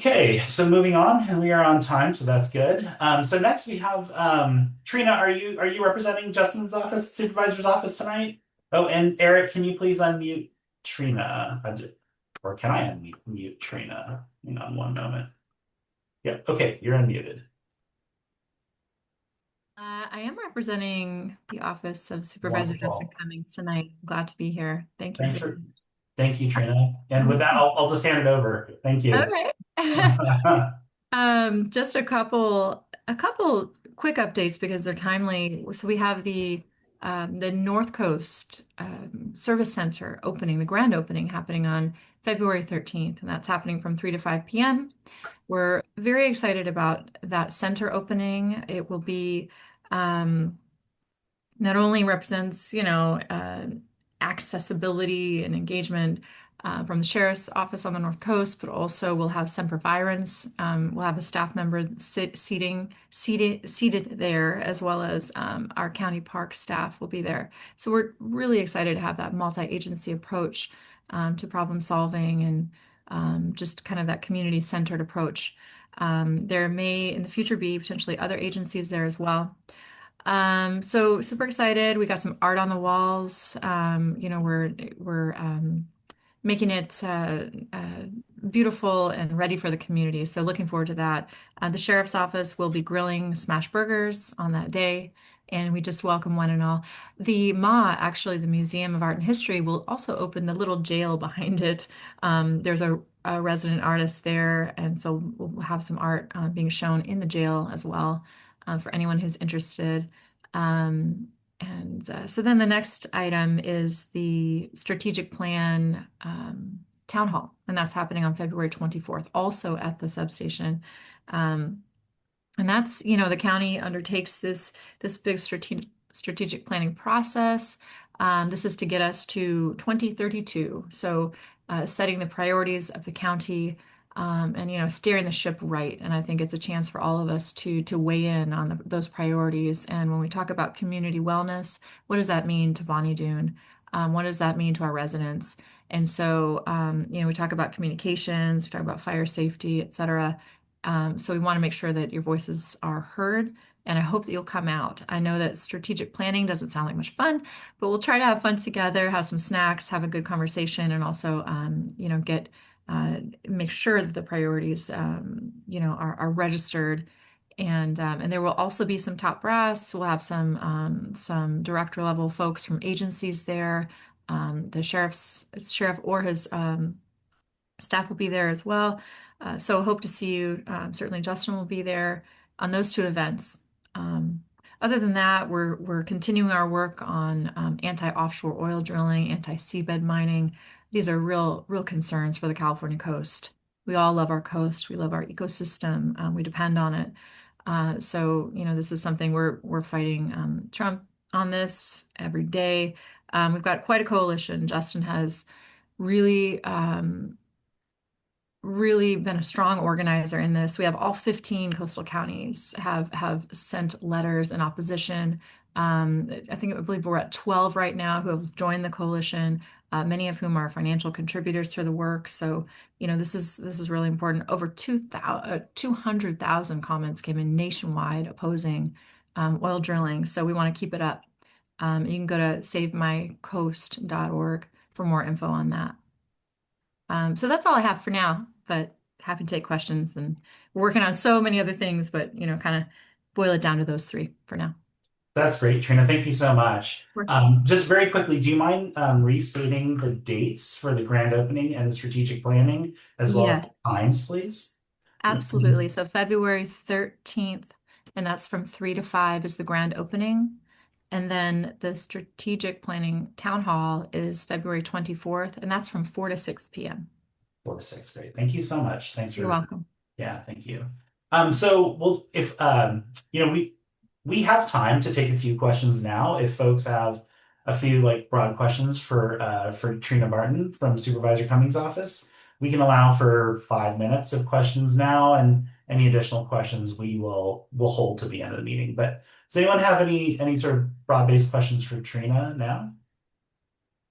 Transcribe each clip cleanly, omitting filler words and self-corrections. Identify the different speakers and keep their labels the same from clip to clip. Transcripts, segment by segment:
Speaker 1: Okay, so moving on, and we are on time, so that's good. So next we have Trina. Are you representing Justin's office, supervisor's office tonight? Oh, and Eric, can you please unmute Trina? Or can I unmute Trina? Hang on one moment. Yep. Okay, you're unmuted.
Speaker 2: I am representing the Office of Supervisor Justin
Speaker 1: Wonderful.
Speaker 2: Cummings tonight. Glad to be here. Thank you for
Speaker 1: Thanks
Speaker 2: the
Speaker 1: for Thank you, Trina. And with that, I'll just hand it over. Thank you.
Speaker 2: Okay. Just a couple quick updates because they're timely. So we have the North Coast Service Center opening, the grand opening happening on February 13th, and that's happening from 3 to 5 p.m. We're very excited about that center opening. It will be not only represents, accessibility and engagement from the sheriff's office on the North Coast, but also we'll have Semper Virens. We'll have a staff member seated there, as well as our county park staff will be there. So we're really excited to have that multi-agency approach to problem solving and just kind of that community-centered approach. There may in the future be potentially other agencies there as well. So super excited. We got some art on the walls. We're making it beautiful and ready for the community. So looking forward to that. The sheriff's office will be grilling smash burgers on that day, and we just welcome one and all. The actually, the Museum of Art and History, will also open the little jail behind it. There's a resident artist there, and so we'll have some art being shown in the jail as well for anyone who's interested. So then the next item is the strategic plan town hall, and that's happening on February 24th, also at the substation. Um, and that's, the county undertakes this big strategic planning process. This is to get us to 2032. So setting the priorities of the county and steering the ship right. And I think it's a chance for all of us to weigh in on those priorities. And when we talk about community wellness, what does that mean to Bonnie Doon? What does that mean to our residents? And so, we talk about communications, we talk about fire safety, et cetera. So we want to make sure that your voices are heard, and I hope that you'll come out. I know that strategic planning doesn't sound like much fun, but we'll try to have fun together, have some snacks, have a good conversation, and also, get make sure that the priorities, are registered. And there will also be some top brass. We'll have some director level folks from agencies there. The sheriff or his staff will be there as well. So hope to see you. Certainly Justin will be there on those two events. Other than that, we're continuing our work on anti-offshore oil drilling, anti-seabed mining. These are real concerns for the California coast. We all love our coast. We love our ecosystem. We depend on it. So this is something we're fighting Trump on this every day. We've got quite a coalition. Justin has really really been a strong organizer in this. We have all 15 coastal counties have sent letters in opposition. I believe we're at 12 right now who have joined the coalition, many of whom are financial contributors to the work. So, this is really important. Over 200,000 comments came in nationwide opposing oil drilling. So we want to keep it up. You can go to savemycoast.org for more info on that. So that's all I have for now, but happy to take questions. And we're working on so many other things, but kind of boil it down to those three for now.
Speaker 1: That's great, Trina. Thank you so much.
Speaker 2: Sure.
Speaker 1: Just very quickly, do you mind restating the dates for the grand opening and the strategic planning, as well as
Speaker 2: Yes,
Speaker 1: the times, please?
Speaker 2: absolutely. So February 13th, and that's from 3 to 5 is the grand opening. And then the strategic planning town hall is February 24th, and that's from 4 to 6 p.m.
Speaker 1: 4 to 6, great. Thank you so much. Thanks
Speaker 2: You're
Speaker 1: for,
Speaker 2: welcome.
Speaker 1: yeah, thank you. So well, if we have time to take a few questions now. If folks have a few like broad questions for Trina Barton from Supervisor Cummings' office, we can allow for 5 minutes of questions now, and any additional questions we'll hold to the end of the meeting. But does anyone have any sort of broad-based questions for Trina now?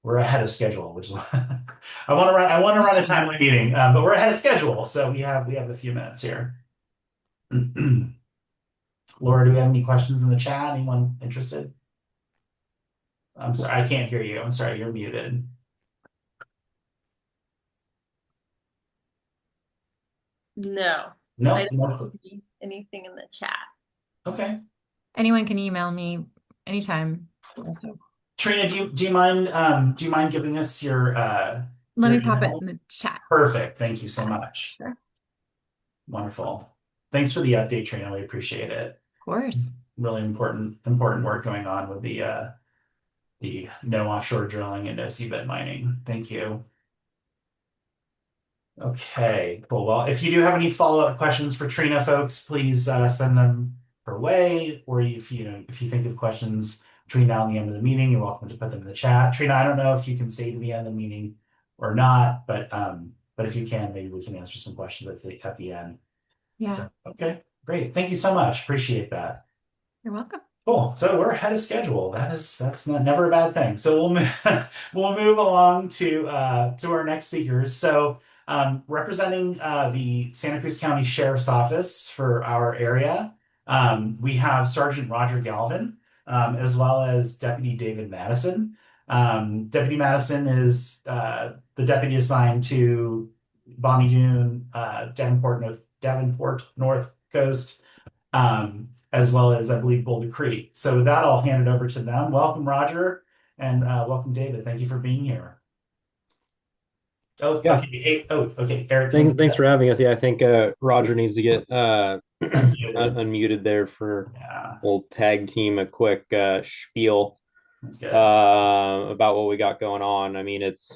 Speaker 1: We're ahead of schedule, which is I want to run a timely meeting, but we're ahead of schedule, so we have a few minutes here. Laura, do we have any questions in the chat? Anyone interested? I'm sorry, I can't hear you. I'm sorry, you're muted.
Speaker 3: No, I
Speaker 1: No, no.
Speaker 3: don't see anything in the chat.
Speaker 1: Okay.
Speaker 2: Anyone can email me anytime. Also,
Speaker 1: Trina, do you mind giving us your
Speaker 2: let
Speaker 1: your
Speaker 2: me pop it
Speaker 1: email?
Speaker 2: in the chat.
Speaker 1: Perfect. Thank you so much.
Speaker 2: Sure, of
Speaker 1: Wonderful. Thanks for the update, Trina. We appreciate it.
Speaker 2: course.
Speaker 1: Really important work going on with the no offshore drilling and no seabed mining. Thank you. Okay, cool. Well, if you do have any follow-up questions for Trina, folks, please send them her way. Or if you think of questions between now and the end of the meeting, you're welcome to put them in the chat. Trina, I don't know if you can stay to the end of the meeting or not, but if you can, maybe we can answer some questions at the end.
Speaker 2: Yeah,
Speaker 1: So, okay, great. Thank you so much. Appreciate that.
Speaker 2: you're welcome.
Speaker 1: Cool. So we're ahead of schedule. That's not never a bad thing. So we'll move, we'll move along to our next speakers. So representing the Santa Cruz County Sheriff's Office for our area, we have Sergeant Roger Galvin, as well as Deputy David Madison. Deputy Madison is the deputy assigned to Bonnie Doon, Davenport North Coast, as well as I believe Boulder Creek. So with that, I'll hand it over to them. Welcome, Roger, and welcome, David. Thank you for being here. Oh,
Speaker 4: Yeah.
Speaker 1: okay. Hey, oh, okay. Eric,
Speaker 4: Thanks for having us. Yeah, I think Roger needs to get
Speaker 1: unmuted.
Speaker 4: unmuted there for
Speaker 1: Yeah,
Speaker 4: we'll tag team a quick spiel
Speaker 1: that's good.
Speaker 4: about what we got going on. I mean, it's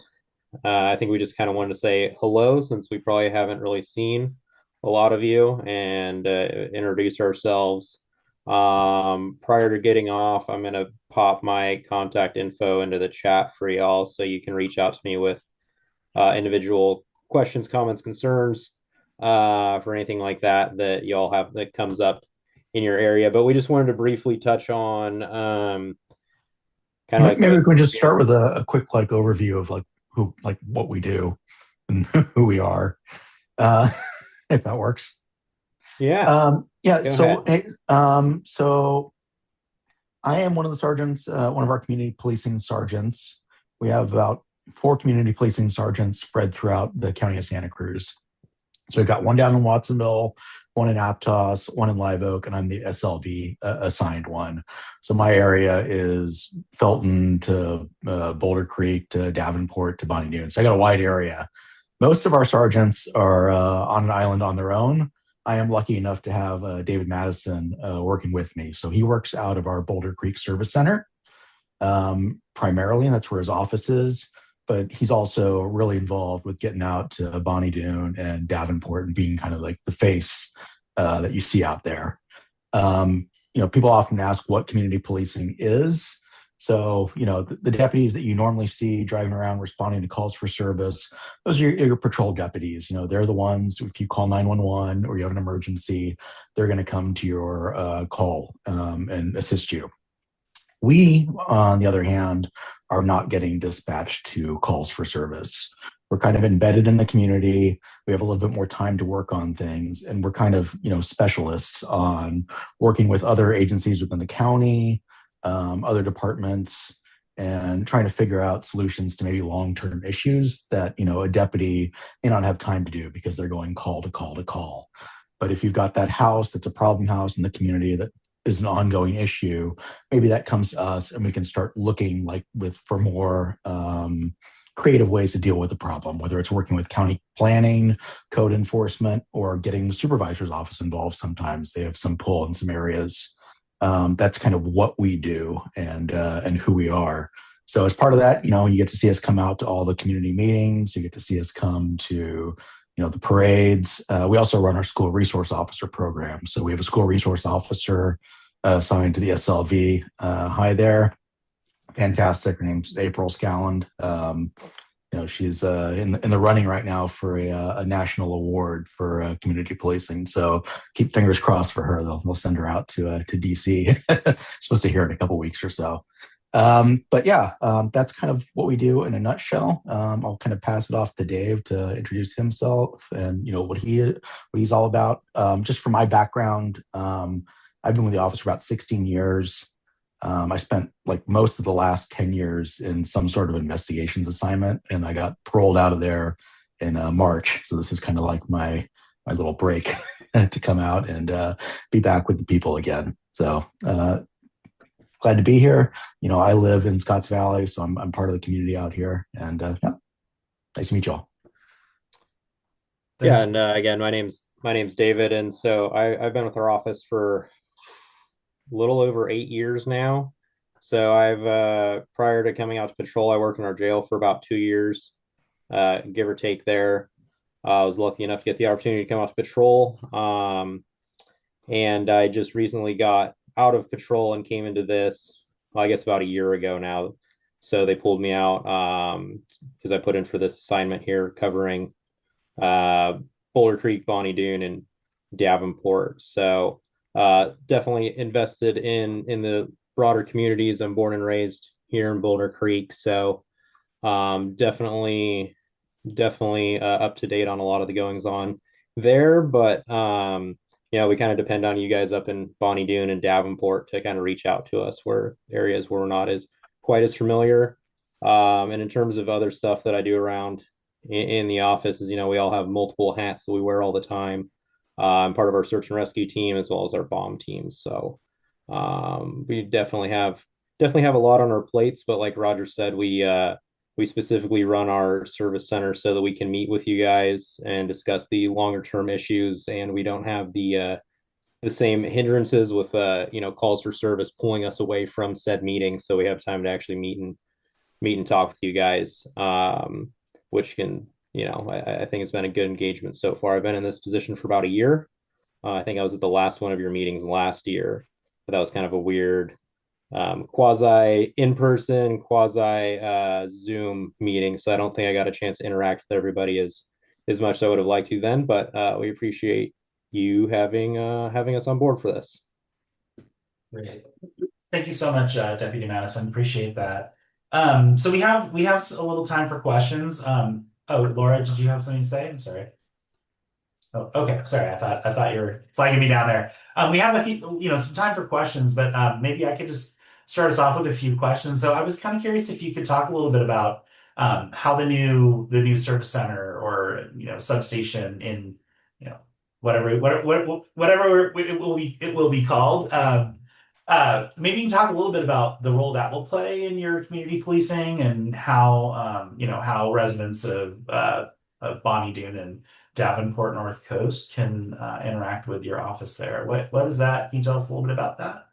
Speaker 4: I think we just kind of wanted to say hello since we probably haven't really seen a lot of you and introduce ourselves. Prior to getting off, I'm going to pop my contact info into the chat for y'all so you can reach out to me with individual questions, comments, concerns for anything like that that y'all have that comes up in your area. But we just wanted to briefly touch on kind of like
Speaker 5: Maybe we can just start with a quick like overview of what we do and who we are, if that works.
Speaker 4: Yeah.
Speaker 5: Yeah.
Speaker 4: Go ahead.
Speaker 5: So I am one of the sergeants, one of our community policing sergeants. We have about 4 community policing sergeants spread throughout the county of Santa Cruz. So we've got one down in Watsonville, one in Aptos, one in Live Oak, and I'm the SLV assigned one. So my area is Felton to Boulder Creek to Davenport to Bonnie Doon. So I got a wide area. Most of our sergeants are on an island on their own. I am lucky enough to have David Madison working with me. So he works out of our Boulder Creek Service Center primarily, and that's where his office is. But he's also really involved with getting out to Bonnie Doon and Davenport and being kind of like the face that you see out there. People often ask what community policing is. So, the deputies that you normally see driving around responding to calls for service, those are your patrol deputies. They're the ones, if you call 911 or you have an emergency, they're going to come to your call and assist you. We, on the other hand, are not getting dispatched to calls for service. We're kind of embedded in the community. We have a little bit more time to work on things, and we're kind of, specialists on working with other agencies within the county, other departments, and trying to figure out solutions to maybe long-term issues that, a deputy may not have time to do because they're going call to call to call. But if you've got that house that's a problem house in the community that is an ongoing issue, maybe that comes to us and we can start looking for more creative ways to deal with the problem, whether it's working with county planning, code enforcement, or getting the supervisor's office involved. Sometimes they have some pull in some areas. That's kind of what we do and who we are. So as part of that, you get to see us come out to all the community meetings. You get to see us come to the parades. We also run our school resource officer program. So we have a school resource officer assigned to the SLV. Hi there. Fantastic. Her name's April Scowland. She's in the running right now for a national award for community policing. So keep fingers crossed for her. They'll send her out to DC. Supposed to hear in a couple weeks or so. But yeah, that's kind of what we do in a nutshell. I'll kind of pass it off to Dave to introduce himself and what he's all about. Just for my background, I've been with the office for about 16 years. I spent like most of the last 10 years in some sort of investigations assignment, and I got paroled out of there in March. So this is kind of like my little break to come out and be back with the people again. So glad to be here. I live in Scotts Valley, so I'm part of the community out here. And yeah, nice to meet you all.
Speaker 4: Yeah,
Speaker 1: Thanks.
Speaker 4: and again, my name's David, and so I've been with our office for a little over 8 years now. So I've prior to coming out to patrol, I worked in our jail for about 2 years, give or take there. I was lucky enough to get the opportunity to come out to patrol. And I just recently got out of patrol and came into this, well, I guess about a year ago now. So they pulled me out because I put in for this assignment here covering uh, Boulder Creek, Bonnie Doon, and Davenport. So definitely invested in the broader communities. I'm born and raised here in Boulder Creek, so definitely up to date on a lot of the goings on there. But we kind of depend on you guys up in Bonnie Doon and Davenport to kind of reach out to us where areas where we're not as quite as familiar. And in terms of other stuff that I do around in the office is, we all have multiple hats that we wear all the time. I'm part of our search and rescue team as well as our bomb team. So we definitely have a lot on our plates. But like Roger said, we specifically run our service center so that we can meet with you guys and discuss the longer term issues, and we don't have the same hindrances with calls for service pulling us away from said meetings. So we have time to actually meet and talk with you guys, which can, I think it's been a good engagement so far. I've been in this position for about a year. I think I was at the last one of your meetings last year, but that was kind of a weird quasi in person, quasi Zoom meeting. So I don't think I got a chance to interact with everybody as much as I would have liked to then. But we appreciate you having us on board for this.
Speaker 1: Great. Thank you so much, Deputy Madison. Appreciate that. So we have a little time for questions. Oh, Laura, did you have something to say? I'm sorry. Oh, okay. Sorry. I thought you were flagging me down there. We have a few, some time for questions, but maybe I could just start us off with a few questions. So I was kind of curious if you could talk a little bit about how the new service center or substation in whatever it will be called. Maybe you can talk a little bit about the role that will play in your community policing and how residents of Bonnie Doon and Davenport North Coast can interact with your office there. What is that? Can you tell us a little bit about that?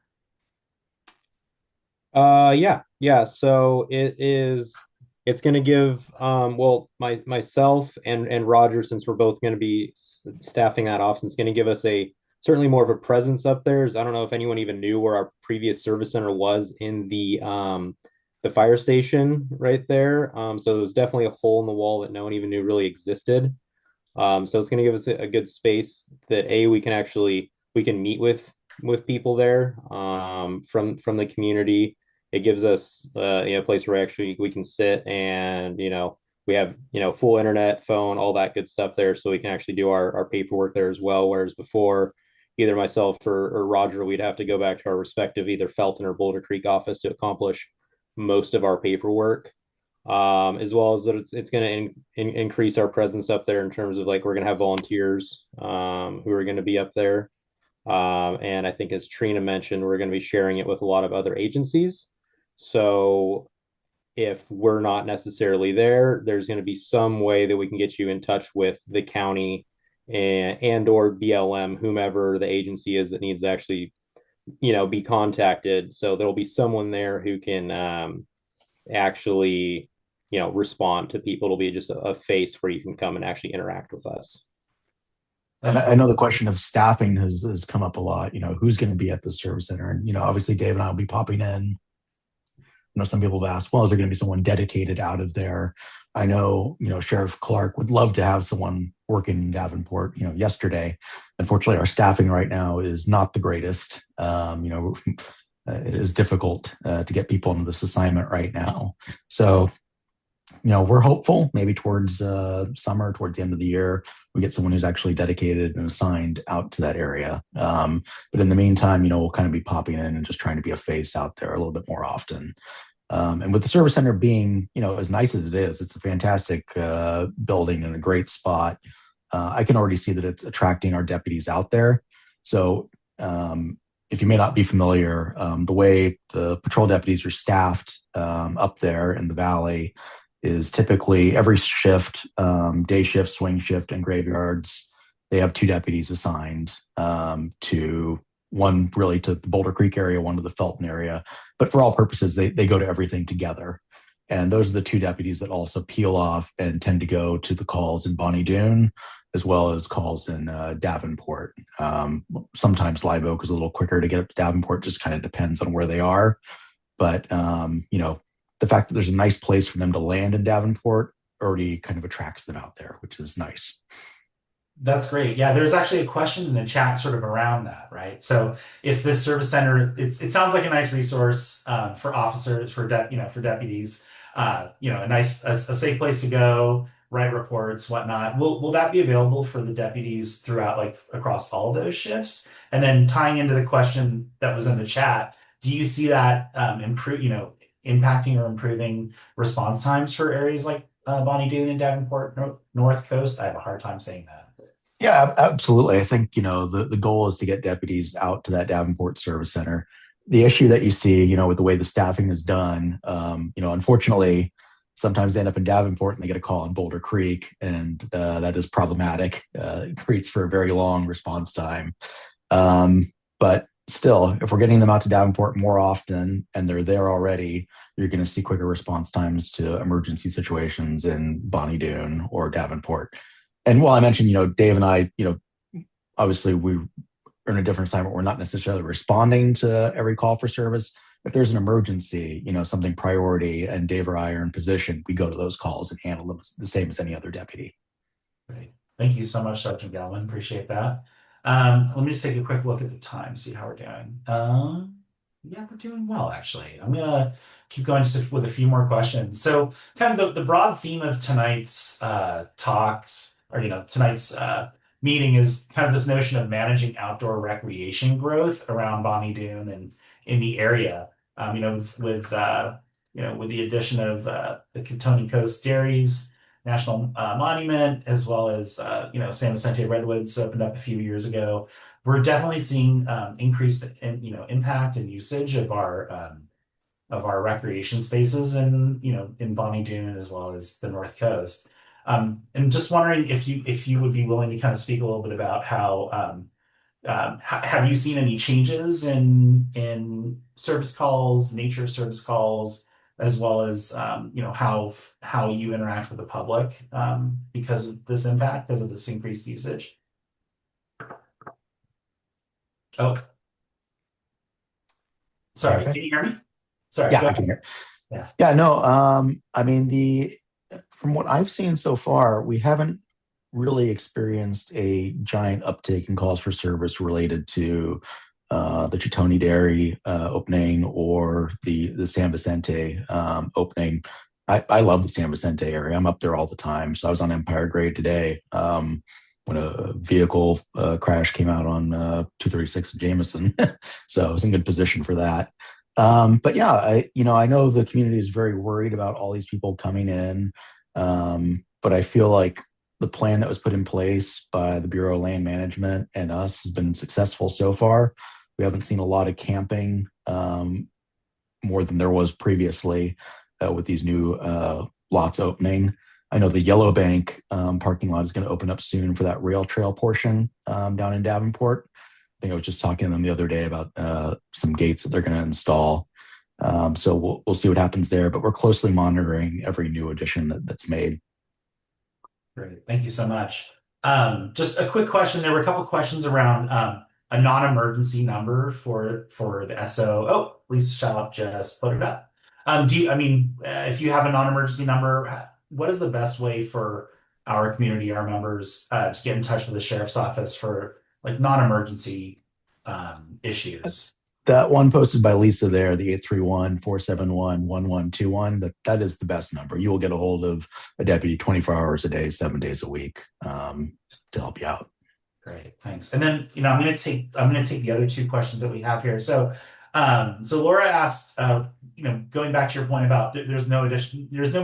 Speaker 4: Yeah. So it's going to give myself and Roger, since we're both going to be staffing that office, it's going to give us certainly more of a presence up there. I don't know if anyone even knew where our previous service center was in the fire station right there. So there was definitely a hole in the wall that no one even knew really existed. So it's going to give us a good space that we can meet with people there from the community. It gives us a place where actually we can sit and we have full internet, phone, all that good stuff there, so we can actually do our paperwork there as well. Whereas before, either myself or Roger, we'd have to go back to our respective either Felton or Boulder Creek office to accomplish most of our paperwork. As well as that it's going to increase our presence up there in terms of like we're going to have volunteers who are going to be up there. And I think as Trina mentioned, we're going to be sharing it with a lot of other agencies. So if we're not necessarily there, there's going to be some way that we can get you in touch with the county and or BLM, whomever the agency is that needs to actually, be contacted. So there'll be someone there who can actually, respond to people. It'll be just a face where you can come and actually interact with us.
Speaker 5: And I know the question of staffing has come up a lot. Who's going to be at the service center? And, obviously Dave and I will be popping in. Some people have asked, well, is there going to be someone dedicated out of there? I know, Sheriff Clark would love to have someone working in Davenport, yesterday. Unfortunately, our staffing right now is not the greatest. it is difficult to get people into this assignment right now. So, we're hopeful maybe towards summer, towards the end of the year, we get someone who's actually dedicated and assigned out to that area. But in the meantime, we'll kind of be popping in and just trying to be a face out there a little bit more often. And with the service center being, as nice as it is, it's a fantastic building and a great spot. I can already see that it's attracting our deputies out there. So, if you may not be familiar, the way the patrol deputies are staffed up there in the valley is typically every shift, day shift, swing shift, and graveyards, they have 2 deputies assigned to one really to the Boulder Creek area, one to the Felton area. But for all purposes, they go to everything together. And those are the 2 deputies that also peel off and tend to go to the calls in Bonnie Doon, as well as calls in Davenport. Sometimes Live Oak is a little quicker to get up to Davenport, just kind of depends on where they are. But, the fact that there's a nice place for them to land in Davenport already kind of attracts them out there, which is nice.
Speaker 1: That's great. Yeah, there's actually a question in the chat sort of around that, right? So if this service center, it sounds like a nice resource for officers, for for deputies, a nice, a safe place to go, write reports, whatnot. Will that be available for the deputies throughout, like across all those shifts? And then tying into the question that was in the chat, do you see that impacting or improving response times for areas like Bonnie Doon and Davenport North Coast? I have a hard time saying that.
Speaker 5: Yeah, absolutely. I think, the goal is to get deputies out to that Davenport service center. The issue that you see, with the way the staffing is done, unfortunately, sometimes they end up in Davenport and they get a call in Boulder Creek, and that is problematic. It creates for a very long response time. But still, if we're getting them out to Davenport more often and they're there already, you're going to see quicker response times to emergency situations in Bonnie Doon or Davenport. And while I mentioned, Dave and I, obviously we're in a different assignment. We're not necessarily responding to every call for service. If there's an emergency, something priority, and Dave or I are in position, we go to those calls and handle them the same as any other deputy.
Speaker 1: Great. Thank you so much, Sergeant Galvin. Appreciate that. Let me just take a quick look at the time, see how we're doing. Yeah, we're doing well, actually. I'm gonna keep going just with a few more questions. So kind of the broad theme of tonight's talks, or tonight's meeting, is kind of this notion of managing outdoor recreation growth around Bonnie Doon and in the area. With the addition of the Contoni Coast Dairies National Monument, as well as San Vicente Redwoods opened up a few years ago. We're definitely seeing increased impact and usage of our recreation spaces in Bonnie Doon as well as the North Coast. And just wondering if you would be willing to kind of speak a little bit about how have you seen any changes in service calls, nature of service calls, as well as how you interact with the public because of this impact, because of this increased usage? Oh, sorry.
Speaker 5: Okay.
Speaker 1: Can you hear me? Sorry.
Speaker 5: Yeah, I can hear. Yeah, no. I mean, from what I've seen so far, we haven't really experienced a giant uptake in calls for service related to the Chitoni Dairy opening or the San Vicente opening. I love the San Vicente area. I'm up there all the time. So I was on Empire Grade today when a vehicle crash came out on 236 of Jameson. So I was in good position for that. But yeah, I know the community is very worried about all these people coming in. But I feel like the plan that was put in place by the Bureau of Land Management and us has been successful so far. We haven't seen a lot of camping, more than there was previously with these new lots opening. I know the Yellow Bank parking lot is going to open up soon for that rail trail portion down in Davenport. I think I was just talking to them the other day about some gates that they're going to install. So we'll see what happens there, but we're closely monitoring every new addition that's made.
Speaker 1: Great. Thank you so much. Just a quick question. There were a couple questions around a non-emergency number for the SO. Oh, Lisa Shallop just put it up. If you have a non-emergency number, what is the best way for our community, our members, to get in touch with the sheriff's office for like non-emergency issues?
Speaker 5: that one posted by Lisa there, the 831-471-1121, that is the best number. You will get a hold of a deputy 24 hours a day, 7 days a week, to help you out.
Speaker 1: Great, thanks. And then, I'm gonna take the other two questions that we have here. So Laura asked, going back to your point about there's no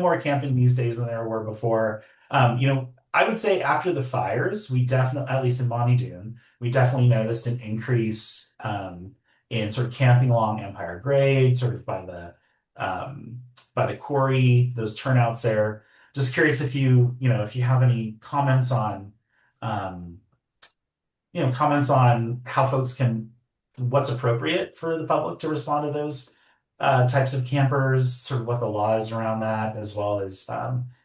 Speaker 1: more camping these days than there were before. I would say after the fires, we definitely, at least in Bonnie Doon, we definitely noticed an increase in sort of camping along Empire Grade, sort of by the quarry, those turnouts there. Just curious if you have any um, comments on how what's appropriate for the public to respond to those types of campers, sort of what the law is around that, as well as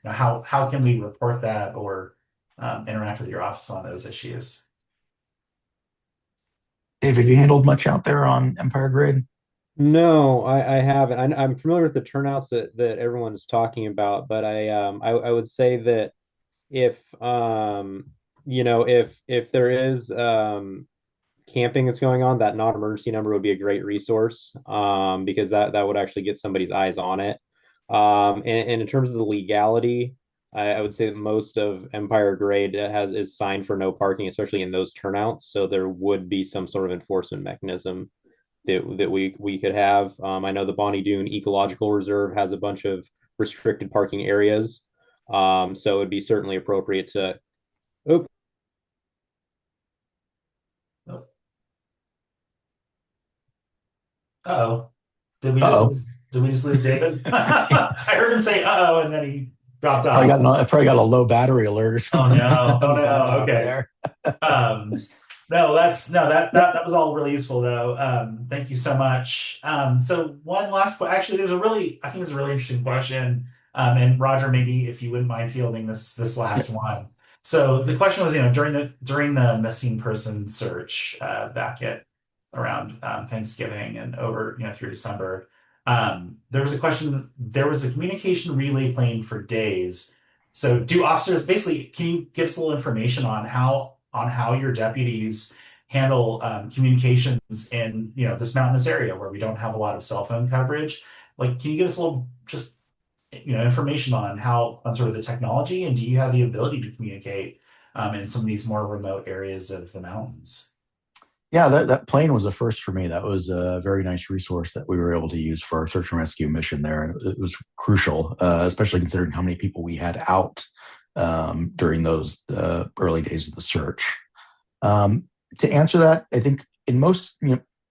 Speaker 1: how can we report that or interact with your office on those issues.
Speaker 5: Dave, have you handled much out there on Empire Grade?
Speaker 4: No, I haven't. I'm familiar with the turnouts that everyone's talking about, but I would say that if if there is camping that's going on, that non-emergency number would be a great resource, because that would actually get somebody's eyes on it. And in terms of the legality, I would say that most of Empire Grade is signed for no parking, especially in those turnouts. So there would be some sort of enforcement mechanism that we could have. I know the Bonnie Doon Ecological Reserve has a bunch of restricted parking areas, so it would be certainly appropriate to. Oh,
Speaker 1: Uh-oh. Did we just
Speaker 5: Uh-oh.
Speaker 1: lose, did we just lose David? I heard him say uh-oh and then he dropped
Speaker 5: Probably
Speaker 1: off.
Speaker 5: probably got a low battery alert or
Speaker 1: Oh
Speaker 5: something
Speaker 1: no.
Speaker 5: on
Speaker 1: Oh
Speaker 5: his
Speaker 1: no.
Speaker 5: laptop
Speaker 1: Okay.
Speaker 5: there.
Speaker 1: Um, no, that was all really useful though. Thank you so much. So one last question. Actually, I think it's a really interesting question. And Roger, maybe if you wouldn't mind fielding this last one. So the question was, during the missing person search back at around Thanksgiving and over, through December, there was a question. There was a communication relay plane for days. So do officers basically, can you give us a little information on how your deputies handle communications in this mountainous area where we don't have a lot of cell phone coverage? Like, can you give us a little just information on sort of the technology, and do you have the ability to communicate in some of these more remote areas of the mountains?
Speaker 5: Yeah, that plane was a first for me. That was a very nice resource that we were able to use for our search and rescue mission there. And it was crucial, especially considering how many people we had out during those early days of the search. To answer that, I think in most,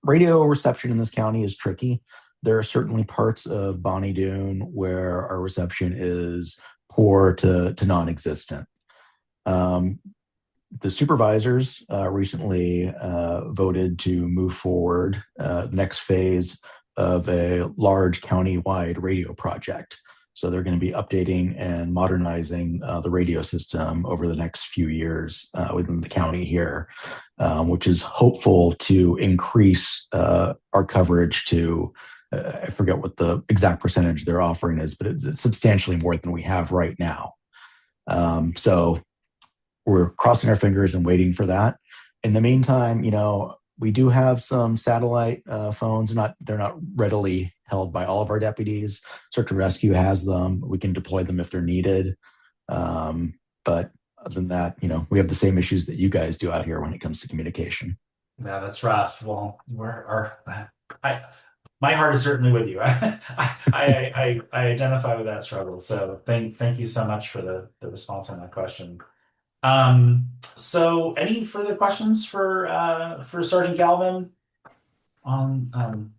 Speaker 5: radio reception in this county is tricky. There are certainly parts of Bonnie Doon where our reception is poor to non-existent. The supervisors recently voted to move forward the next phase of a large county-wide radio project. So they're going to be updating and modernizing the radio system over the next few years within the county here, which is hopeful to increase our coverage to, I forget what the exact percentage they're offering is, but it's substantially more than we have right now. So we're crossing our fingers and waiting for that. In the meantime, we do have some satellite phones. They're not readily held by all of our deputies. Search and rescue has them. We can deploy them if they're needed. But other than that, we have the same issues that you guys do out here when it comes to communication.
Speaker 1: Yeah, that's rough. Well, my heart is certainly with you. I identify with that struggle. So thank you so much for the response on that question. So any further questions for Sergeant Galvin on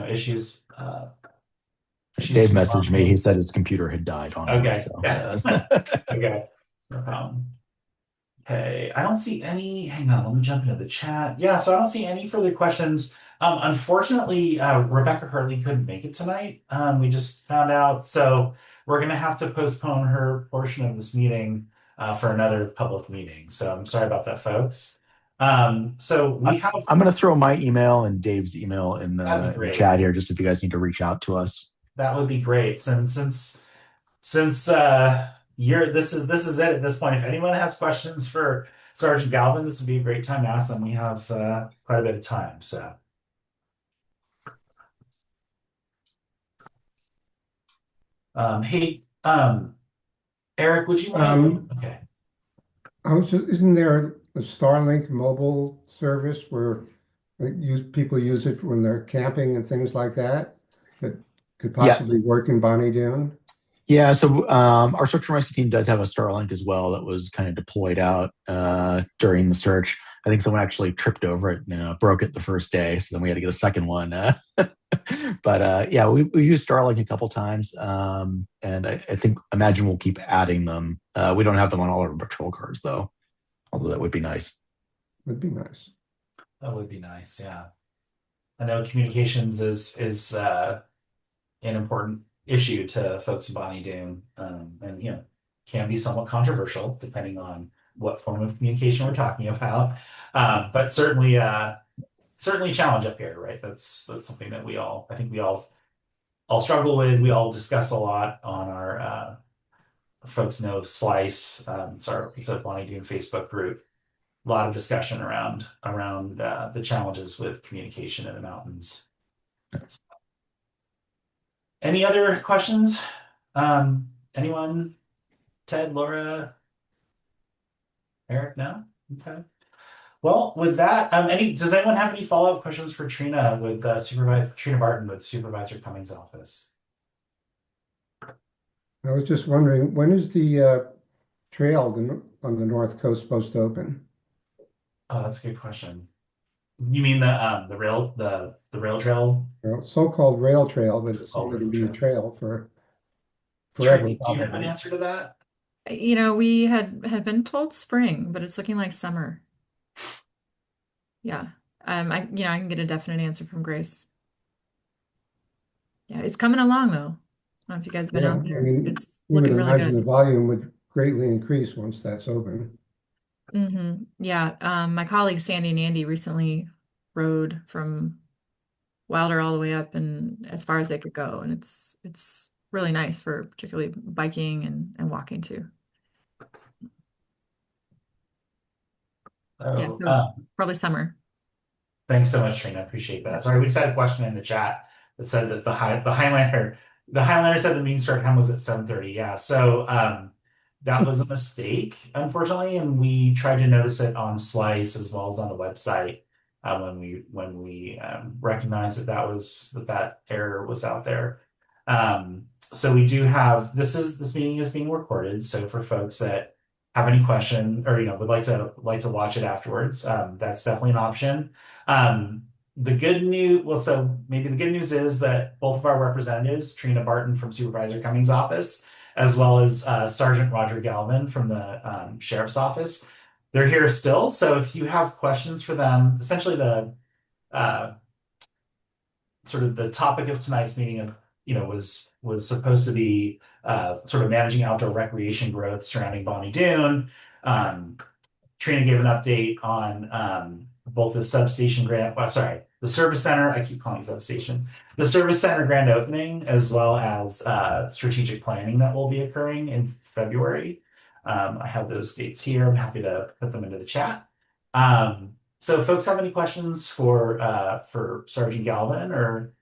Speaker 1: issues?
Speaker 5: Dave messaged me. He said his computer had died on him.
Speaker 1: Okay.
Speaker 5: So,
Speaker 1: Yeah. Okay. No problem. Okay, I don't see any. Hang on, let me jump into the chat. Yeah, so I don't see any further questions. Unfortunately, Rebecca Hurley couldn't make it tonight. We just found out, so we're gonna have to postpone her portion of this meeting for another public meeting. So I'm sorry about that, folks. So we have.
Speaker 5: I'm going to throw my email and Dave's email in the chat here, just if you guys need to reach out to us.
Speaker 1: That would be great. Since this is it at this point. If anyone has questions for Sergeant Galvin, this would be a great time to ask them. We have quite a bit of time, so Hey, Eric, would you mind?
Speaker 6: Um,
Speaker 1: Okay.
Speaker 6: isn't there a Starlink mobile service where people use it when they're camping and things like that that could
Speaker 5: Yeah,
Speaker 6: possibly work in Bonnie Doon?
Speaker 5: yeah. So our search and rescue team does have a Starlink as well that was kind of deployed out during the search. I think someone actually tripped over it and broke it the first day, so then we had to get a second one. But yeah, we've used Starlink a couple times, and I think imagine we'll keep adding them. We don't have them on all our patrol cars though, although that would be nice.
Speaker 6: Would be nice.
Speaker 1: That would be nice. Yeah. I know communications is an important issue to folks in Bonnie Doon, and can be somewhat controversial depending on what form of communication we're talking about. But certainly a challenge up here, right? That's something that I think we all struggle with. We all discuss a lot on our folks know Slice. It's a Bonnie Doon Facebook group. A lot of discussion around the challenges with communication in the mountains. Any other questions? Anyone? Ted, Laura, Eric? No? Okay. Well, with that, does anyone have any follow-up questions for Trina with Supervisor Trina Barton with Supervisor Cummings' office?
Speaker 6: I was just wondering, when is the trail on the North Coast supposed to open?
Speaker 1: Oh, that's a good question. You mean the rail trail?
Speaker 6: Well, so-called rail trail, but it's
Speaker 1: Oh,
Speaker 6: only
Speaker 1: rail
Speaker 6: going to be a
Speaker 1: trail.
Speaker 6: trail for forever,
Speaker 1: Trina, do you have an
Speaker 6: probably.
Speaker 1: answer to that?
Speaker 2: We had been told spring, but it's looking like summer. Yeah. I can get a definite answer from Grace. Yeah, it's coming along though. I don't know if you guys have been
Speaker 6: Yeah,
Speaker 2: out
Speaker 6: I
Speaker 2: there.
Speaker 6: mean,
Speaker 2: It's
Speaker 6: you would
Speaker 2: looking really
Speaker 6: imagine the
Speaker 2: good.
Speaker 6: volume would greatly increase once that's open.
Speaker 2: Yeah. My colleagues Sandy and Andy recently rode from Wilder all the way up and as far as they could go, and it's really nice for particularly biking and walking too. Yeah,
Speaker 1: Oh,
Speaker 2: so probably summer.
Speaker 1: thanks so much, Trina. I appreciate
Speaker 2: Yeah.
Speaker 1: that. Sorry, we just had a question in the chat that said that the Highlander said the meeting start time was at 7:30. Yeah, so that was a mistake, unfortunately, and we tried to notice it on Slice as well as on the website when we recognized that error was out there. So we do have this meeting is being recorded. So for folks that have any question or would like to watch it afterwards, that's definitely an option. The good news, well, so maybe the good news is that both of our representatives, Trina Barton from Supervisor Cummings' office, as well as Sergeant Roger Galvin from the Sheriff's office, they're here still. So if you have questions for them, essentially the uh, sort of the topic of tonight's meeting, was supposed to be sort of managing outdoor recreation growth surrounding Bonnie Doon. Um, Trina gave an update on both the substation the service center. I keep calling it substation. The service center grand opening, as well as strategic planning that will be occurring in February. I have those dates here. I'm happy to put them into the chat. So, if folks have any questions for Sergeant Galvin or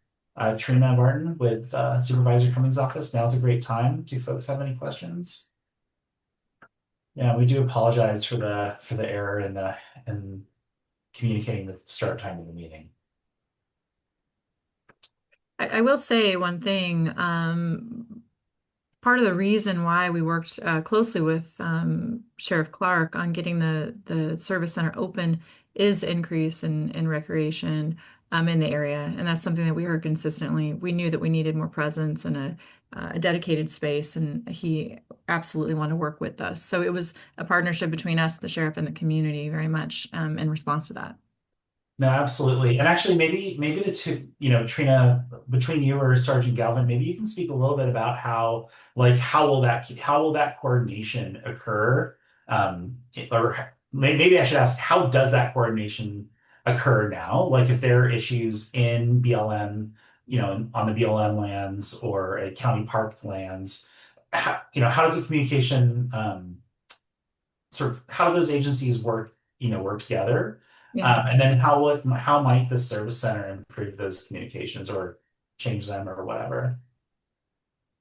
Speaker 1: Trina Barton with Supervisor Cummings' office, now's a great time. Do folks have any questions? Yeah, we do apologize for the error in communicating the start time of the meeting.
Speaker 2: I will say one thing. Part of the reason why we worked closely with Sheriff Clark on getting the service center open is increase in recreation in the area, and that's something that we heard consistently. We knew that we needed more presence and a dedicated space, and he absolutely wanted to work with us. So it was a partnership between us, the sheriff, and the community, very much in response to that.
Speaker 1: No, absolutely. And actually, maybe the two, Trina, between you or Sergeant Galvin, maybe you can speak a little bit about how will that coordination occur? Or maybe I should ask, how does that coordination occur now? Like if there are issues in BLM, on the BLM lands or at county park lands, how does the communication sort of how do those agencies work together?
Speaker 2: Yeah.
Speaker 1: And then how might the service center improve those communications or change them or whatever?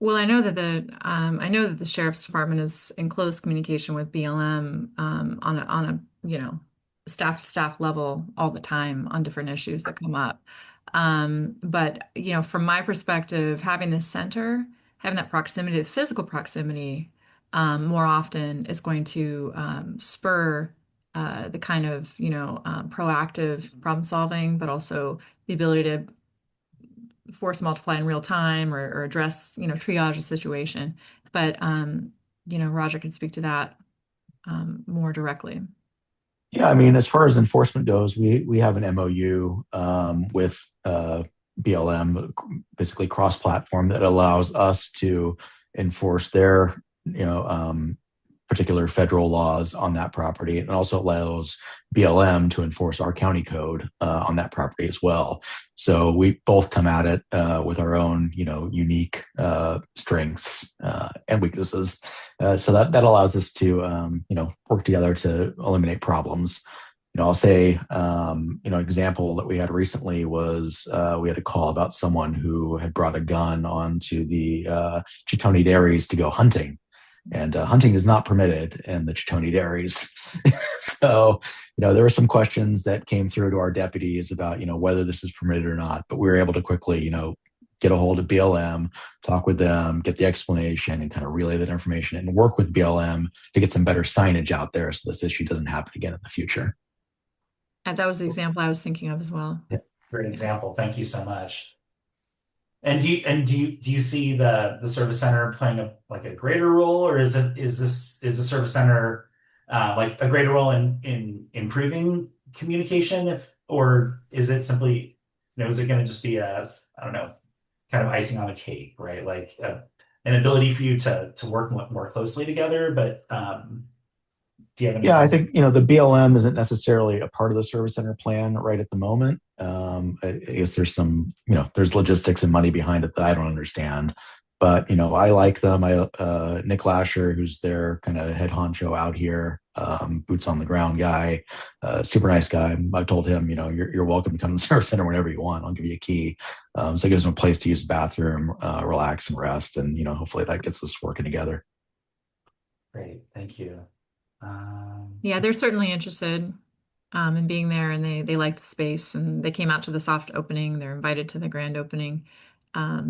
Speaker 2: Well, I know that the sheriff's department is in close communication with BLM on a staff to staff level all the time on different issues that come up. But from my perspective, having this center, having that proximity, the physical proximity, more often is going to spur the kind of proactive problem solving, but also the ability to force multiply in real time or address, triage a situation. But Roger can speak to that more directly.
Speaker 5: Yeah, I mean, as far as enforcement goes, we have an MOU with BLM, basically cross-platform that allows us to enforce their, particular federal laws on that property, and also allows BLM to enforce our county code on that property as well. So we both come at it with our own, unique strengths and weaknesses. So that allows us to, work together to eliminate problems. I'll say, example that we had recently was we had a call about someone who had brought a gun onto the Chitoni Dairies to go hunting, and hunting is not permitted in the Chitoni Dairies. So, there were some questions that came through to our deputies about, whether this is permitted or not. But we were able to quickly, get a hold of BLM, talk with them, get the explanation, and kind of relay that information and work with BLM to get some better signage out there so this issue doesn't happen again in the future.
Speaker 2: And that was the example I was thinking of as well.
Speaker 1: Yeah, great example. Thank you so much. And do you see the service center playing a greater role, or is the service center like a greater role in improving communication, or is it simply, is it going to just be I don't know, kind of icing on the cake, right? Like an ability for you to work more closely together, but do you have any?
Speaker 5: Yeah, I think, the BLM isn't necessarily a part of the service center plan right at the moment. I guess there's some, there's logistics and money behind it that I don't understand. But, I like them. Nick Lasher, who's their kind of head honcho out here, boots on the ground guy, super nice guy. I told him, you're welcome to come to the service center whenever you want. I'll give you a key. So it gives them a place to use the bathroom, relax and rest. And, hopefully that gets us working together.
Speaker 1: Great. Thank you.
Speaker 2: Yeah, they're certainly interested in being there, and they like the space, and they came out to the soft opening. They're invited to the grand opening.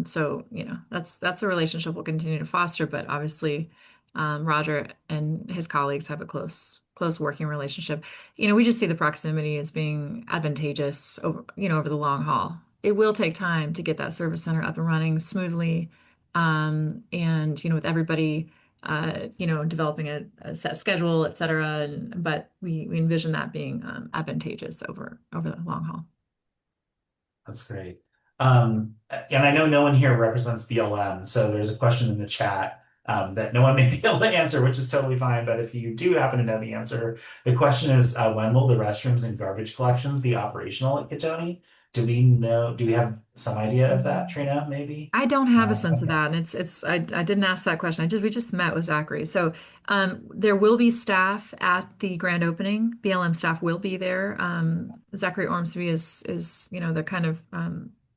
Speaker 2: So that's a relationship we'll continue to foster. But obviously, Roger and his colleagues have a close working relationship. We just see the proximity as being advantageous over the long haul. It will take time to get that service center up and running smoothly, and with everybody developing a set schedule, et cetera. But we envision that being advantageous over the long haul.
Speaker 1: That's great. And I know no one here represents BLM, so there's a question in the chat that no one may be able to answer, which is totally fine. But if you do happen to know the answer, the question is, when will the restrooms and garbage collections be operational at Kitoni? Do we have some idea of that, Trina, maybe?
Speaker 2: I don't have a sense of
Speaker 1: Okay.
Speaker 2: that. And I didn't ask that question. We just met with Zachary. So there will be staff at the grand opening. BLM staff will be there. Zachary Ormsby is the kind of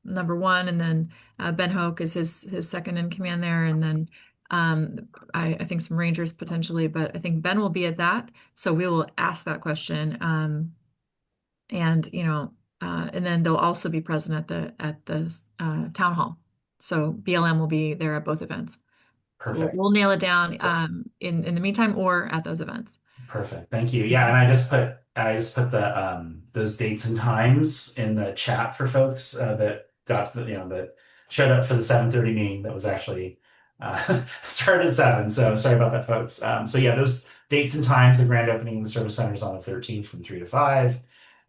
Speaker 2: number one, and then Ben Hoke is his second in command there, and then I think some Rangers potentially, but I think Ben will be at that. So we will ask that question. And then they'll also be present at the town hall. So BLM will be there at both events. So
Speaker 1: Perfect.
Speaker 2: we'll nail it down in the meantime or at those events.
Speaker 1: Perfect. Thank you. Yeah, and I just put the those dates and times in the chat for folks that got to that showed up for the 7:30 meeting that was actually started at 7. So sorry about that, folks. So yeah, those dates and times, the grand opening in the service center is on the 13th from 3 to 5.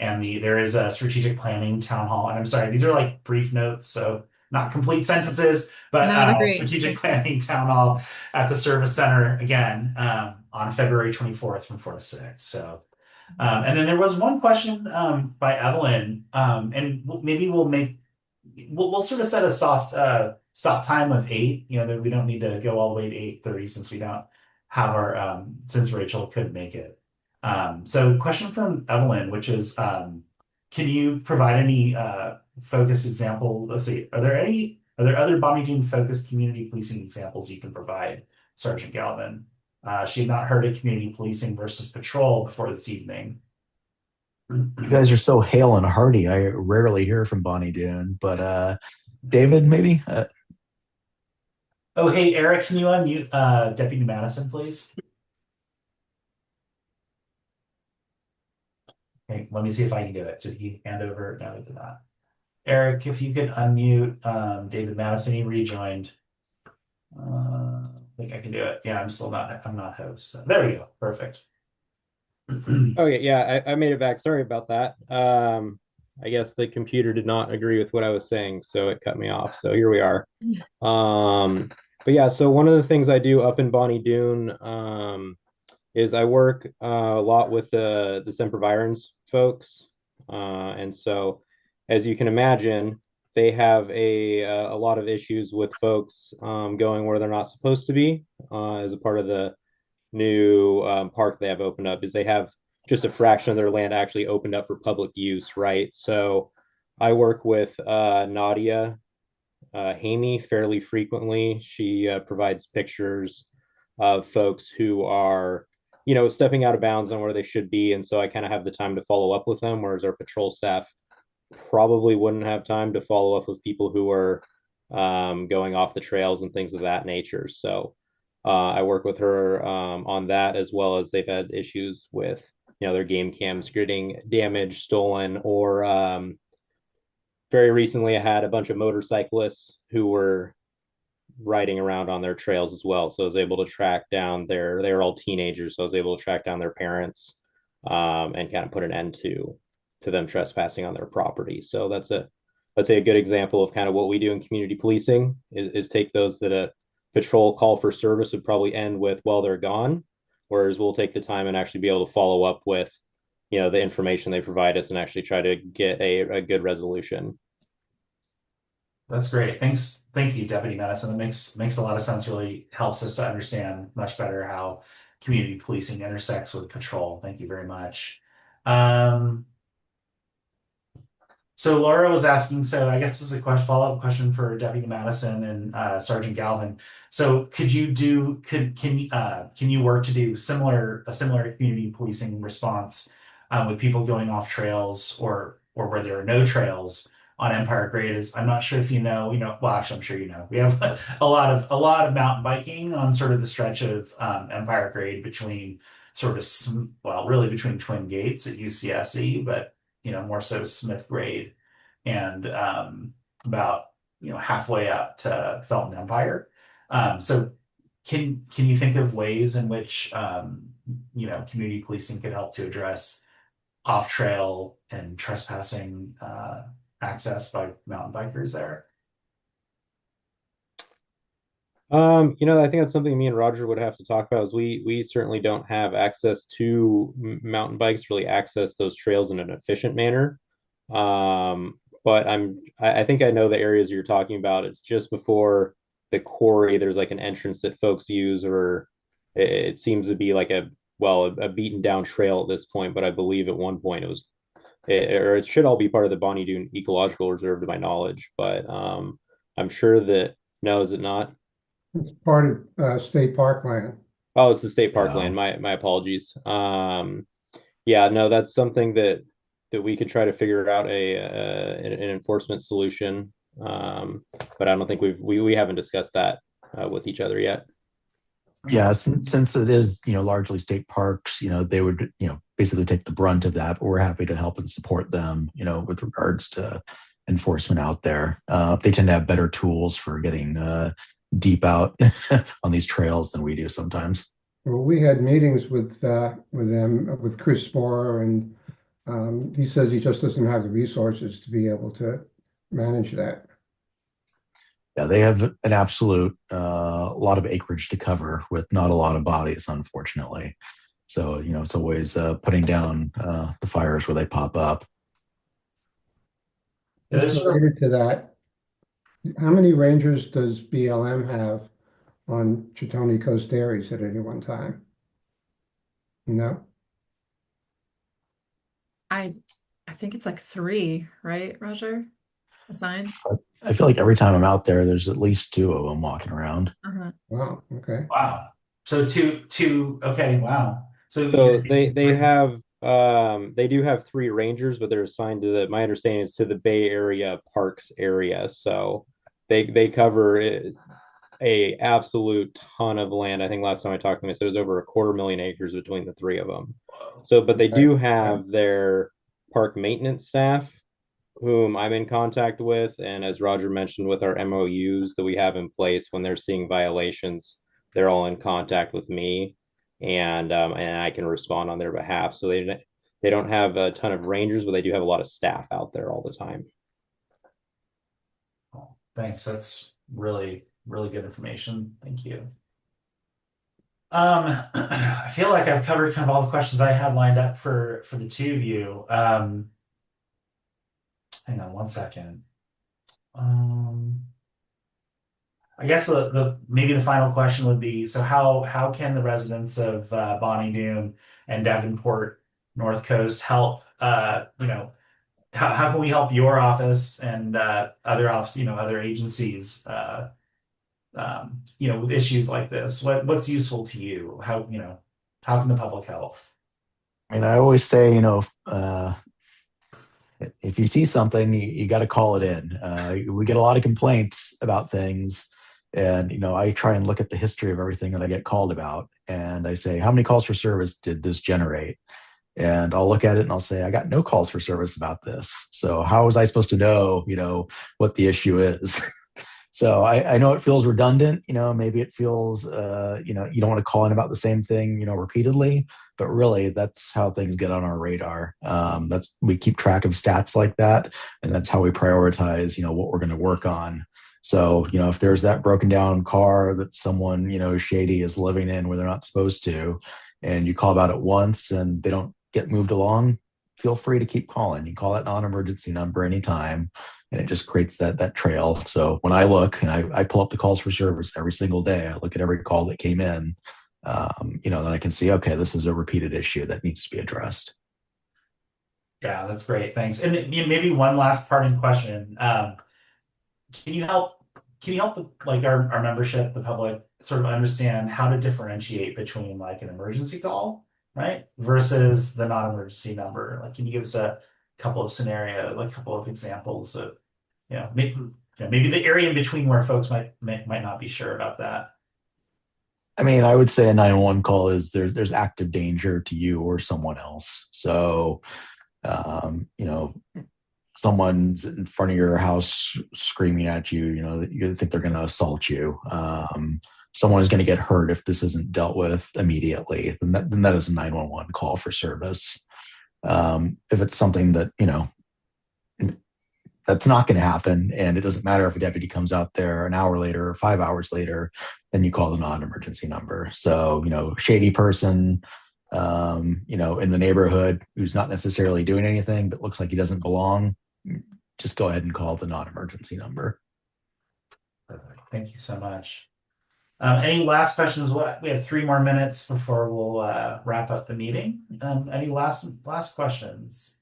Speaker 1: And there is a strategic planning town hall. And I'm sorry, these are like brief notes, so not complete sentences, but
Speaker 2: No, they're great.
Speaker 1: strategic planning town hall at the service center again on February 24th from 4 to 6. So, and then there was one question by Evelyn, and maybe we'll sort of set a soft stop time of 8. That we don't need to go all the way to 8:30 since we don't have our since Rachel couldn't make it. So question from Evelyn, which is, can you provide any focus example? Let's see, are there Are there other Bonnie Doon focused community policing examples you can provide, Sergeant Galvin? She had not heard of community policing versus patrol before this evening.
Speaker 5: You guys are so hale and hearty. I rarely hear from Bonnie Doon, but David, maybe?
Speaker 1: Oh, hey, Eric, can you unmute Deputy Madison, please? Okay, let me see if I can do it. Did he hand over? No, he did not. Eric, if you could unmute David Madison, he rejoined. I think I can do it. Yeah, I'm not host. So there we go. Perfect.
Speaker 4: Oh yeah, I made it back. Sorry about that. I guess the computer did not agree with what I was saying, so it cut me off. So here we are. But yeah, so one of the things I do up in Bonnie Doon is I work a lot with the Sempervirens folks, and so as you can imagine, they have a lot of issues with folks going where they're not supposed to be as a part of the new park they have opened up. Is they have just a fraction of their land actually opened up for public use, right? So I work with Nadia Hamey fairly frequently. She provides pictures of folks who are, stepping out of bounds on where they should be. And so I kind of have the time to follow up with them, whereas our patrol staff probably wouldn't have time to follow up with people who are going off the trails and things of that nature. So I work with her on that, as well as they've had issues with, their game cams getting damaged, stolen, or very recently I had a bunch of motorcyclists who were riding around on their trails as well. So I was able to track down they were all teenagers. So I was able to track down their parents and kind of put an end to them trespassing on their property. So that's let's say a good example of kind of what we do in community policing is take those that a patrol call for service would probably end with while they're gone, whereas we'll take the time and actually be able to follow up with, the information they provide us and actually try to get a good resolution.
Speaker 1: That's great. Thanks. Thank you, Deputy Madison. That makes a lot of sense. Really helps us to understand much better how community policing intersects with patrol. Thank you very much. So Laura was asking, so I guess this is a follow-up question for Deputy Madison and Sergeant Galvin. So can you work to do a similar community policing response with people going off trails or where there are no trails on Empire Grade? I'm not sure if well, actually I'm sure you know. We have a lot of mountain biking on sort of the stretch of Empire Grade between really between Twin Gates at UCSC, but more so Smith Grade and about halfway up to Felton Empire. So can you think of ways in which community policing could help to address off trail and trespassing access by mountain bikers there?
Speaker 4: I think that's something me and Roger would have to talk about. Is we certainly don't have access to mountain bikes, really access those trails in an efficient manner. But I think I know the areas you're talking about. It's just before the quarry. There's like an entrance that folks use, or it seems to be like a beaten down trail at this point. But I believe at one point it should all be part of the Bonnie Doon Ecological Reserve, to my knowledge. But I'm sure that no, is it not?
Speaker 6: It's part of state parkland.
Speaker 4: Oh, it's the state
Speaker 5: Yeah.
Speaker 4: parkland. My apologies. Yeah, no, that's something that we could try to figure out an enforcement solution. But I don't think we haven't discussed that with each other yet.
Speaker 5: Yeah, since it is, largely state parks, they would, basically take the brunt of that, but we're happy to help and support them, with regards to enforcement out there. They tend to have better tools for getting deep out on these trails than we do sometimes.
Speaker 6: Well, we had meetings with them, with Chris Sporer, and he says he just doesn't have the resources to be able to manage that.
Speaker 5: Yeah, they have an absolute lot of acreage to cover with not a lot of bodies, unfortunately. So, it's always putting down the fires where they pop up.
Speaker 6: Just related to that, how many rangers does BLM have on Chitoni Coast Dairies at any one time? You know?
Speaker 2: I think it's like 3, right, Roger? Assigned?
Speaker 5: I feel like every time I'm out there, there's at least two of them walking around.
Speaker 2: Uh-huh.
Speaker 6: Wow, okay.
Speaker 1: Wow. So two. Okay. Wow. So
Speaker 4: So they do have three rangers, but they're assigned to my understanding is to the Bay Area Parks area. So they cover a absolute ton of land. I think last time I talked to them, I said it was over 250,000 acres between the three of them. So, but they
Speaker 6: Okay.
Speaker 4: do have their park maintenance staff, whom I'm in contact with, and as Roger mentioned, with our MOUs that we have in place, when they're seeing violations, they're all in contact with me, and I can respond on their behalf. So they don't have a ton of rangers, but they do have a lot of staff out there all the time.
Speaker 1: Thanks. That's really, really good information. Thank you. I feel like I've covered kind of all the questions I had lined up for the two of you. Hang on one second. I guess the maybe the final question would be, so how can the residents of Bonnie Doon and Davenport North Coast help how can we help your office and other office, other agencies with issues like this? What's useful to you? How can the public help?
Speaker 5: I mean, I always say, if you see something, you got to call it in. We get a lot of complaints about things, and I try and look at the history of everything that I get called about, and I say, how many calls for service did this generate? And I'll look at it and I'll say, I got no calls for service about this. So how was I supposed to know, what the issue is? So I know it feels redundant, maybe it feels, you don't want to call in about the same thing, repeatedly, but really that's how things get on our radar. We keep track of stats like that, and that's how we prioritize, what we're going to work on. So, if there's that broken down car that someone, shady is living in where they're not supposed to, and you call about it once and they don't get moved along, feel free to keep calling. You call that non-emergency number anytime, and it just creates that trail. So when I look and I pull up the calls for service every single day, I look at every call that came in, then I can see, okay, this is a repeated issue that needs to be addressed.
Speaker 1: Yeah, that's great. Thanks. And maybe one last parting question. Can you help our membership, the public, sort of understand how to differentiate between like an emergency call, right, versus the non-emergency number? Like, can you give us a couple of examples of, maybe the area in between where folks might not be sure about that?
Speaker 5: I mean, I would say a 911 call is there's active danger to you or someone else. So, someone's in front of your house screaming at you, you think they're going to assault you. Someone is going to get hurt if this isn't dealt with immediately. Then that is a 911 call for service. If it's something that, that's not going to happen, and it doesn't matter if a deputy comes out there an hour later or 5 hours later, then you call the non-emergency number. So, shady person, in the neighborhood who's not necessarily doing anything but looks like he doesn't belong, just go ahead and call the non-emergency number.
Speaker 1: Perfect. Thank you so much. Any last questions? We have 3 more minutes before we'll wrap up the meeting. Any last questions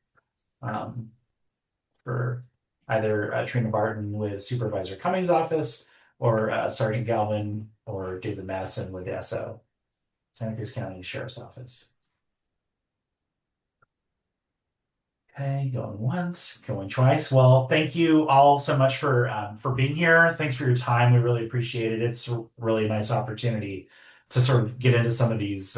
Speaker 1: for either Trina Barton with Supervisor Cummings' office, or Sergeant Galvin or David Madison with the SO, Santa Cruz County Sheriff's Office? Okay, going once, going twice. Well, thank you all so much for being here. Thanks for your time. We really appreciate it. It's really a nice opportunity to sort of get into some of these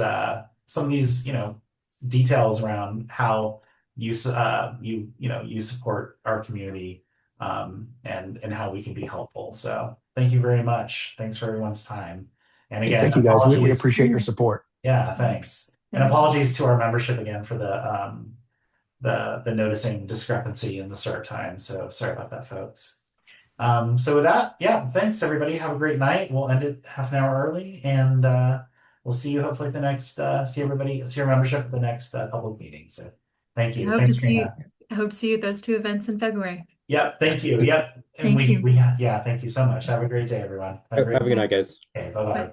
Speaker 1: details around how you support our community, and how we can be helpful. So thank you very much. Thanks for everyone's time. And again,
Speaker 5: thank you guys. We
Speaker 1: apologies.
Speaker 5: appreciate your support.
Speaker 1: Yeah, thanks. And apologies to our membership again for the noticing discrepancy in the start time. So sorry about that, folks. So with that, yeah, thanks everybody. Have a great night. We'll end it half an hour early, and we'll see you hopefully at the next see your membership at the next public meeting. So thank you. Thanks, Trina.
Speaker 2: I hope to see you at those 2 events in February.
Speaker 1: Yep, thank you. Yep. And
Speaker 2: Thank you.
Speaker 1: thank you so much. Have a great day, everyone.
Speaker 4: Have a good night, guys.
Speaker 1: Okay, bye-bye.
Speaker 2: Bye.